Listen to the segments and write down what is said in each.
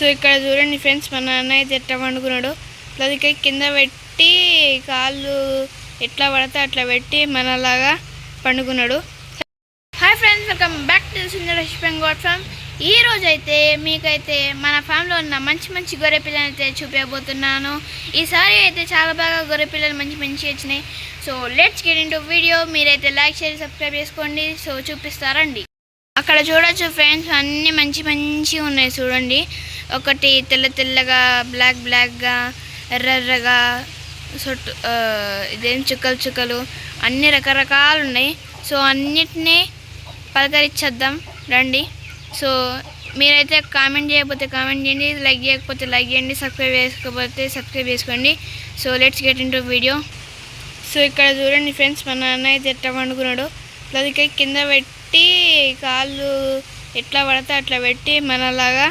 So ఇక్కడ చూడండి friends, మా నాన్న అయితే ఎట్లా పండుకున్నాడు. ఇట్లా కింద పెట్టి కాళ్ళు ఎట్లా పడితే అట్లా పెట్టి మనలాగా పండుకున్నాడు. Hi friends, welcome back to Sundara farm. ఈ రోజు అయితే మీకైతే మన ఫామ్లో ఉన్న మంచి మంచి గొర్రె పిల్లలు అయితే చూపించబోతున్నాను. ఈసారి అయితే చాలా బాగా గొర్రె పిల్లలు మంచి వచ్చినాయి. So let's get into video. మీరైతే లైక్ చేసి సబ్స్క్రైబ్ చేసుకోండి. సో చూపిస్తారండి. అక్కడ చూడొచ్చు ఫ్రెండ్స్, అన్నీ మంచి ఉన్నాయి చూడండి. ఒకటి తెల్లగా, బ్లాక్గా, ఎర్రగా, ఇదేం చుక్కలు అన్ని రకరకాలు ఉన్నాయి. సో అన్నిటినీ పలకరించేద్దాం రండి. సో మీరైతే కామెంట్ చేయకపోతే కామెంట్ చేయండి, లైక్ చేయకపోతే లైక్ చేయండి, సబ్స్క్రైబ్ చేసుకోకపోతే సబ్స్క్రైబ్ చేసుకోండి. So let's get into video. So ఇక్కడ చూడండి ఫ్రెండ్స్, మా నాన్న అయితే ఎట్లా పండుకున్నాడు. ఇట్లా కింద పెట్టి కాళ్ళు ఎట్లా పడితే అట్లా పెట్టి మనలాగా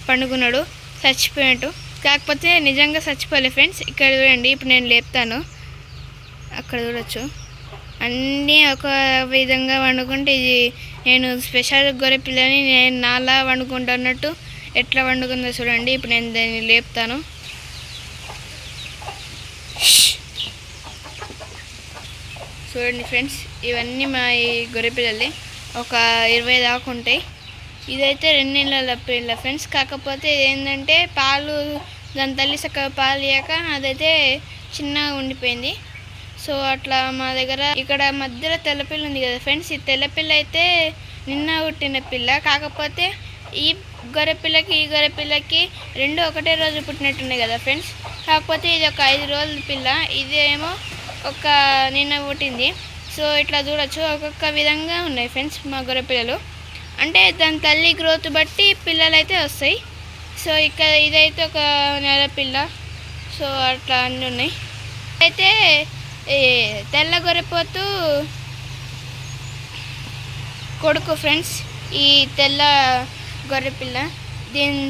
పండుకున్నాడు, చచ్చిపోయినట్టు. కాకపోతే నిజంగా చచ్చిపోలే ఫ్రెండ్స్. ఇక్కడ చూడండి, ఇప్పుడు నేను లేపుతాను. అక్కడ చూడొచ్చు, అన్నీ ఒక విధంగా వండుకుంటే ఇది నేను స్పెషల్ గొర్రె పిల్లని నేను నాలా వండుకుంటున్నట్టు ఎట్లా వండుకుందో చూడండి. ఇప్పుడు నేను దాన్ని లేపుతాను. చూడండి ఫ్రెండ్స్, ఇవన్నీ మా ఈ గొర్రె పిల్లలు ఒక 20 దాకా ఉంటాయి. ఇదైతే 2 నెలల పిల్ల ఫ్రెండ్స్. కాకపోతే ఏంటంటే పాలు దాని తల్లి చక్కగా పాలు ఇయ్యాక అదైతే చిన్నగా ఉండిపోయింది. సో అట్లా మా దగ్గర ఇక్కడ మధ్యలో తెల్లపిల్ల ఉంది కదా ఫ్రెండ్స్. ఈ తెల్లపిల్ల అయితే నిన్న పుట్టిన పిల్ల. కాకపోతే ఈ గొర్రెపిల్లకి ఈ గొర్రెపిల్లకి రెండు ఒకటే రోజు పుట్టినట్టున్నాయి కదా ఫ్రెండ్స్. కాకపోతే ఇది ఒక 5 రోజుల పిల్ల, ఇదేమో ఒక నిన్న పుట్టింది. సో ఇట్లా చూడొచ్చు, ఒక్కొక్క విధంగా ఉన్నాయి ఫ్రెండ్స్ మా గొర్రెపిల్లలు. అంటే దాని తల్లి గ్రోత్ బట్టి పిల్లలు అయితే వస్తాయి. సో ఇక్కడ ఇదైతే ఒక నెల పిల్ల. సో అట్లా అన్నీ ఉన్నాయి. అయితే తెల్ల గొర్రెపోతు కొడుకు ఫ్రెండ్స్, ఈ తెల్ల గొర్రెపిల్ల. దీని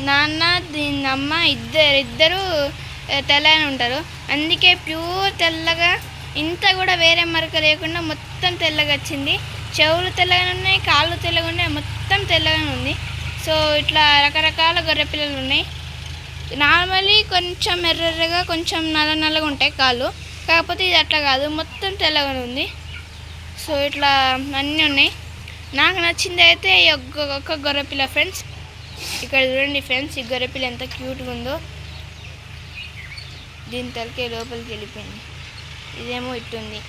నాన్న దీని అమ్మ ఇద్దరు తెల్లగానే ఉంటారు. అందుకే ప్యూర్ తెల్లగా, ఇంత కూడా వేరే మరక లేకుండా మొత్తం తెల్లగా వచ్చింది. చెవులు తెల్లగానే ఉన్నాయి, కాళ్ళు తెల్లగా ఉన్నాయి, మొత్తం తెల్లగానే ఉంది. సో ఇట్లా రకరకాల గొర్రె పిల్లలు ఉన్నాయి. నార్మల్లీ కొంచెం ఎర్రగా కొంచెం నల్లగా ఉంటాయి కాళ్ళు. కాకపోతే ఇది అట్లా కాదు, మొత్తం తెల్లగానే ఉంది. సో ఇట్లా అన్నీ ఉన్నాయి. నాకు నచ్చింది అయితే ఒక్క గొర్రెపిల్ల ఫ్రెండ్స్. ఇక్కడ చూడండి ఫ్రెండ్స్, ఈ గొర్రెపిల్ల ఎంత క్యూట్గా ఉందో. దీని తలకే లోపలికి వెళ్ళిపోయింది. ఇదేమో ఇట్టుంది,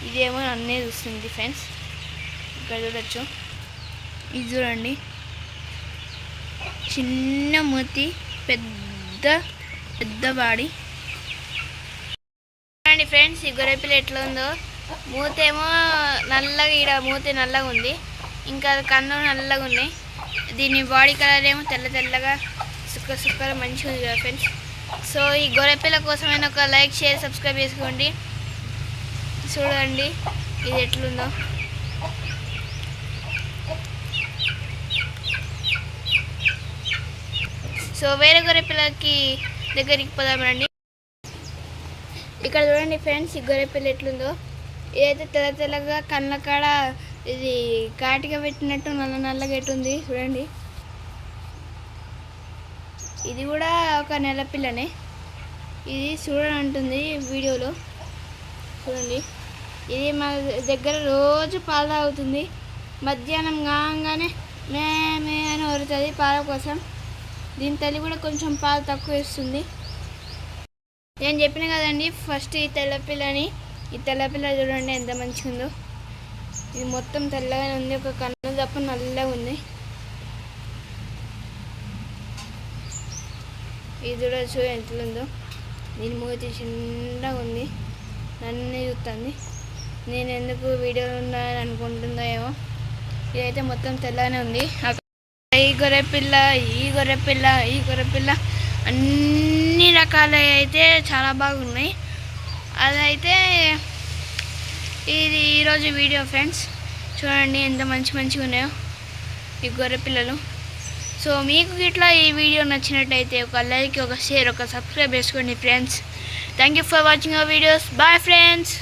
ఇదేమో అన్నీ చూస్తుంది ఫ్రెండ్స్. ఇక్కడ చూడొచ్చు, ఇది చూడండి, చిన్న మూతి, పెద్ద బాడీ. చూడండి ఫ్రెండ్స్, ఈ గొర్రెపిల్ల ఎట్లా ఉందో. మూతేమో నల్లగా, ఈడ మూతి నల్లగా ఉంది, ఇంకా కన్ను నల్లగా ఉన్నాయి. దీని బాడీ కలర్ ఏమో తెల్లగా సుక్కలు మంచిగా ఉంది కదా ఫ్రెండ్స్. సో ఈ గొర్రెపిల్ల కోసమైనా ఒక లైక్ షేర్ సబ్స్క్రైబ్ చేసుకోండి. చూడండి ఇది ఎట్లుందో. సో వేరే గొర్రెపిల్లకి దగ్గరికి పోదాం రండి. ఇక్కడ చూడండి ఫ్రెండ్స్, ఈ గొర్రెపిల్ల ఎట్లుందో. ఇదైతే తెల్లగా కళ్ళ కాడ ఇది కాటిగా పెట్టినట్టు నల్లగా ఎట్టుంది చూడండి. ఇది కూడా ఒక నెల పిల్లనే. ఇది చూడంటుంది వీడియోలో. చూడండి, ఇది మా దగ్గర రోజు పాలు తాగుతుంది. మధ్యాహ్నం కాగానే మే అని వరుతుంది పాల కోసం. దీని తల్లి కూడా కొంచెం పాలు తక్కువ ఇస్తుంది. నేను చెప్పిన కదండి ఫస్ట్ ఈ తెల్లపిల్లని. ఈ తెల్లపిల్ల చూడండి ఎంత మంచిగా ఉందో. ఇది మొత్తం తెల్లగానే ఉంది, ఒక కన్ను తప్ప నల్లగా ఉంది. ఇది చూడొచ్చు ఎంతుందో. దీని మూతి చిన్నగా ఉంది, నన్ను చూస్తుంది. నేను ఎందుకు వీడియోలో ఉన్నాను అనుకుంటుందో ఏమో. ఇదైతే మొత్తం తెల్లగానే ఉంది. ఈ గొర్రెపిల్ల అన్ని రకాల అయితే చాలా బాగున్నాయి. అదైతే ఇది ఈరోజు వీడియో ఫ్రెండ్స్. చూడండి ఎంత మంచిగా ఉన్నాయో ఈ గొర్రెపిల్లలు. సో మీకు ఇట్లా ఈ వీడియో నచ్చినట్టయితే ఒక లైక్, ఒక షేర్, ఒక సబ్స్క్రైబ్ చేసుకోండి friends. Thank you for watching our videos. Bye friends.